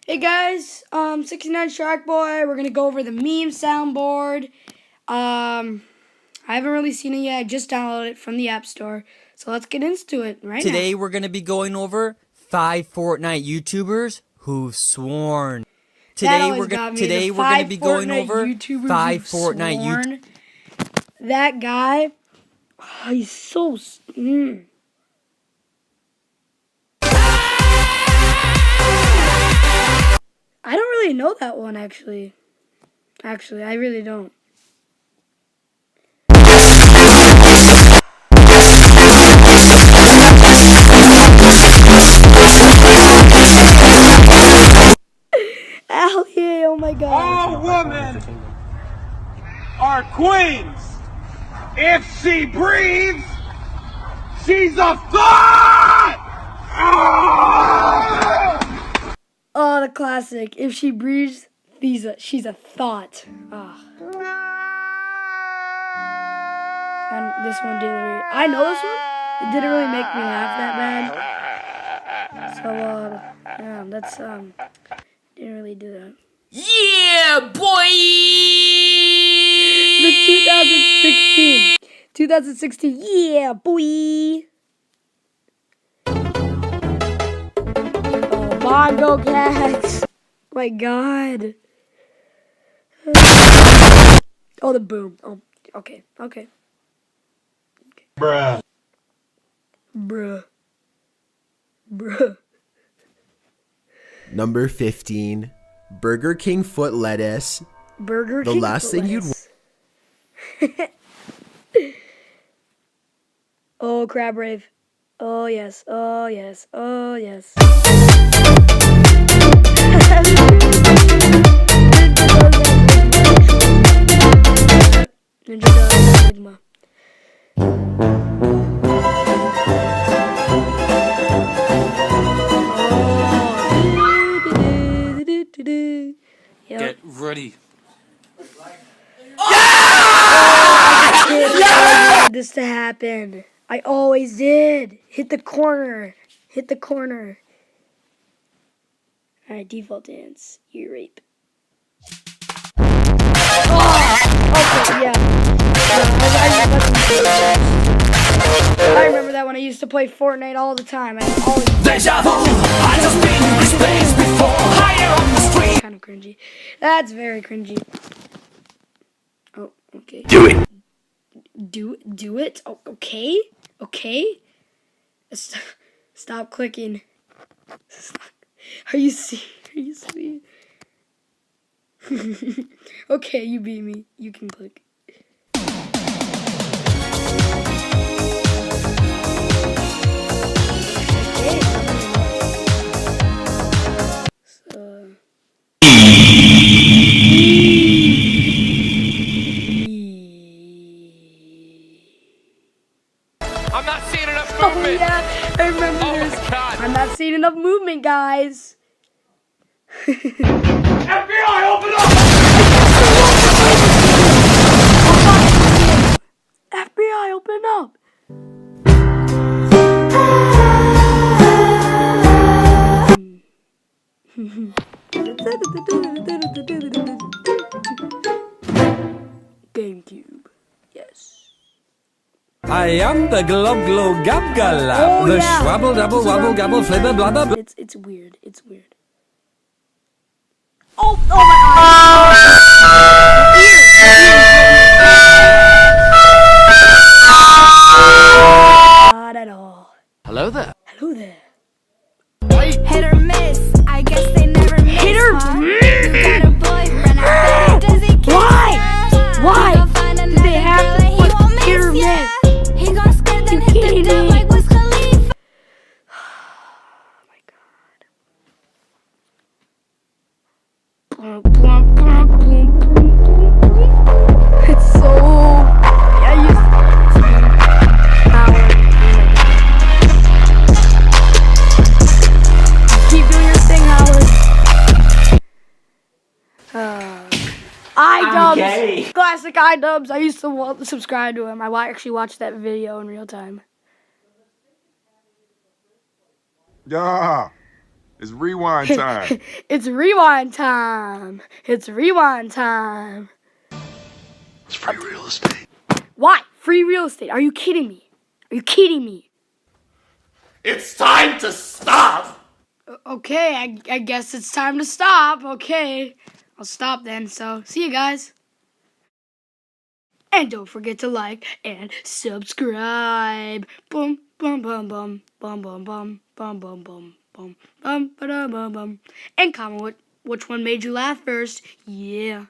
Hey guys, 69 Shark Boy. We're gonna go over the meme soundboard. I haven't really seen it yet. I just downloaded it from the App Store. So let's get into it right now. Today we're gonna be going over 5 Fortnite YouTubers who've sworn. Today we're gonna be going over YouTubers 5 Fortnite YouTubers. That guy, he's so. I don't really know that one, actually. Actually, I really don't. Allie, oh my God. All women are queens. If she breathes, she's a thought! Oh, the classic. If she breathes, she's a thought. Oh. And this one didn't really... I know this one. It didn't really make me laugh that bad. So, yeah, that's, didn't really do that. Yeah, boy! The 2016, yeah, boy! Oh, Bongo Cats! My God. Oh, the boom. Oh, okay. Bruh. Number 15, Burger King foot lettuce. Burger The King last thing you'd Oh, Crab Rave. Oh yes. Ninja Dog Sigma. Yep. Get ready. I wanted this to happen. I always did. Hit the corner. Alright, default dance. Ear rape. Oh! Okay, yeah. I remember that when I used to play Fortnite all the time. Deja vu. I just been in this place before. Higher on the street. Kind of cringy. That's very cringy. Oh, okay. Do it. Do it? Oh, okay. Stop clicking. Are you serious? Okay, you beat me. You can click. I'm not seeing enough Oh movement. yeah, I remember Oh this. my God. I'm not seeing enough movement, guys. FBI, open up! FBI, open up. GameCube. Yes. I am the Glob Glow Gab Gallop, Oh, the yeah. Schwabble Double Wabble Gabble Flibber Blabber. It's weird. Oh my God. Not at all. Hello there. Hello there. Hit or miss, I guess they never miss. Hit or huh? miss? You got a boyfriend, I bet he does it kiss ya. Why? He gon' find Did another they have girl to and he put won't hit or miss ya. miss? He gon' skirt then You hit the kidding dub me? like Wiz Khalifa. Oh my God. It's so. I used power. Keep doing your thing, Howard. iDubbbz. Classic iDubbbz. I used to subscribe to him. I actually watched that video in real time. Yeah. It's rewind time. It's rewind time. It's rewind time. It's free real estate. Why? Free real estate. Are you kidding me? Are you kidding me? It's time to stop! Okay, I guess it's time to stop. Okay, I'll stop then. So, see you guys. And don't forget to like and subscribe. Boom, boom, boom, boom, boom, boom, boom, boom, boom, boom, boom, bum, ba-da, bum, bum. And comment which one made you laugh first. Yeah.